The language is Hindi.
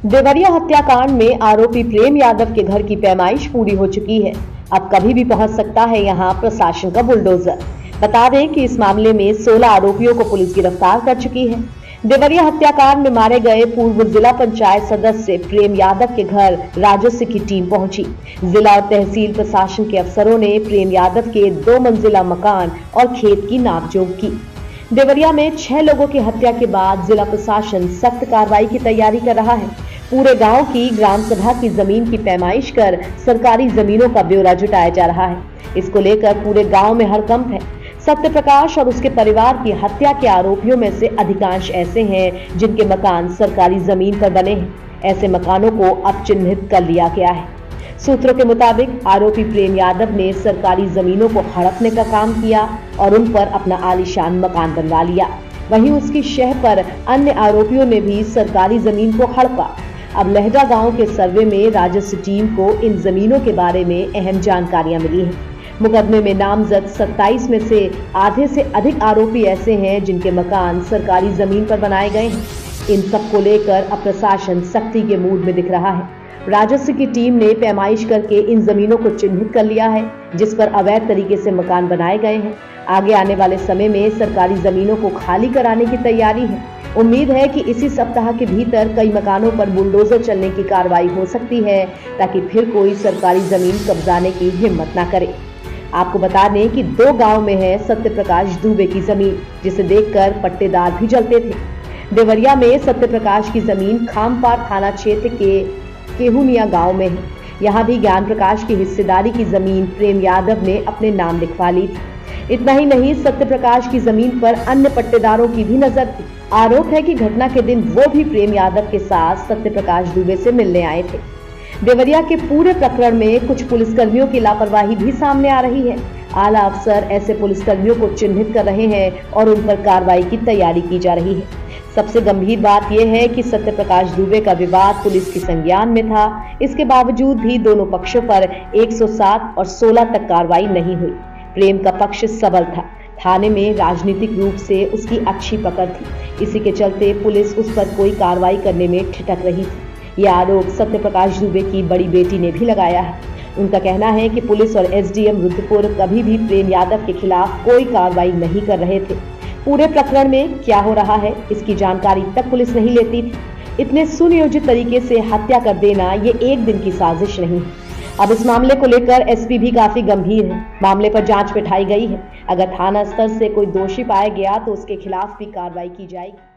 देवरिया हत्याकांड में आरोपी प्रेम यादव के घर की पैमाइश पूरी हो चुकी है। अब कभी भी पहुंच सकता है यहां प्रशासन का बुलडोजर। बता दें कि इस मामले में 16 आरोपियों को पुलिस गिरफ्तार कर चुकी है। देवरिया हत्याकांड में मारे गए पूर्व जिला पंचायत सदस्य प्रेम यादव के घर राजस्व की टीम पहुंची। जिला और तहसील प्रशासन के अफसरों ने प्रेम यादव के 2 मंजिला मकान और खेत की नापजोख की। देवरिया में 6 लोगों की हत्या के बाद जिला प्रशासन सख्त कार्रवाई की तैयारी कर रहा है। पूरे गांव की ग्राम सभा की जमीन की पैमाइश कर सरकारी जमीनों का ब्यौरा जुटाया जा रहा है। इसको लेकर पूरे गांव में हड़कंप है। सत्य प्रकाश और उसके परिवार की हत्या के आरोपियों में से अधिकांश ऐसे हैं जिनके मकान सरकारी जमीन पर बने हैं। ऐसे मकानों को अब चिन्हित कर लिया गया है। सूत्रों के मुताबिक आरोपी प्रेम यादव ने सरकारी जमीनों को हड़पने का काम किया और उन पर अपना आलीशान मकान बनवा लिया। वहीं उसकी शह पर अन्य आरोपियों ने भी सरकारी जमीन को हड़पा। अब लहजा गांव के सर्वे में राजस्व टीम को इन जमीनों के बारे में अहम जानकारियां मिली हैं। मुकदमे में नामजद 27 में से आधे से अधिक आरोपी ऐसे हैं जिनके मकान सरकारी जमीन पर बनाए गए हैं। इन सब को लेकर अब प्रशासन सख्ती के मूड में दिख रहा है। राजस्व की टीम ने पैमाइश करके इन जमीनों को चिन्हित कर लिया है जिस पर अवैध तरीके से मकान बनाए गए हैं। आगे आने वाले समय में सरकारी जमीनों को खाली कराने की तैयारी है। उम्मीद है कि इसी सप्ताह के भीतर कई मकानों पर बुलडोजर चलने की कार्रवाई हो सकती है ताकि फिर कोई सरकारी जमीन कब्जाने की हिम्मत न करे। आपको बता दें कि 2 गांव में है सत्य प्रकाश दुबे की जमीन, जिसे देखकर पट्टेदार भी जलते थे। देवरिया में सत्य प्रकाश की जमीन खामपार थाना क्षेत्र के केहुनिया गांव में है। यहाँ भी ज्ञान प्रकाश की हिस्सेदारी की जमीन प्रेम यादव ने अपने नाम लिखवा ली थी। इतना ही नहीं, सत्य प्रकाश की जमीन पर अन्य पट्टेदारों की भी नजर थी। आरोप है कि घटना के दिन वो भी प्रेम यादव के साथ सत्य प्रकाश दुबे से मिलने आए थे। देवरिया के पूरे प्रकरण में कुछ पुलिसकर्मियों की लापरवाही भी सामने आ रही है। आला अफसर ऐसे पुलिसकर्मियों को चिन्हित कर रहे हैं और उन पर कार्रवाई की तैयारी की जा रही है। सबसे गंभीर बात यह है कि सत्य प्रकाश दुबे का विवाद पुलिस के संज्ञान में था। इसके बावजूद भी दोनों पक्षों पर 107 और 16 तक कार्रवाई नहीं हुई। प्रेम का पक्ष सबल था। थाने में राजनीतिक रूप से उसकी अच्छी पकड़ थी। इसी के चलते पुलिस उस पर कोई कार्रवाई करने में ठिठक रही थी। यह आरोप सत्य प्रकाश दुबे की बड़ी बेटी ने भी लगाया है। उनका कहना है कि पुलिस और एसडीएम रुद्रपुर कभी भी प्रेम यादव के खिलाफ कोई कार्रवाई नहीं कर रहे थे। पूरे प्रकरण में क्या हो रहा है इसकी जानकारी तक पुलिस नहीं लेती थी। इतने सुनियोजित तरीके से हत्या कर देना ये एक दिन की साजिश नहीं है। अब इस मामले को लेकर एसपी भी काफी गंभीर है। मामले पर जांच बिठाई गई है। अगर थाना स्तर से कोई दोषी पाया गया तो उसके खिलाफ भी कार्रवाई की जाएगी।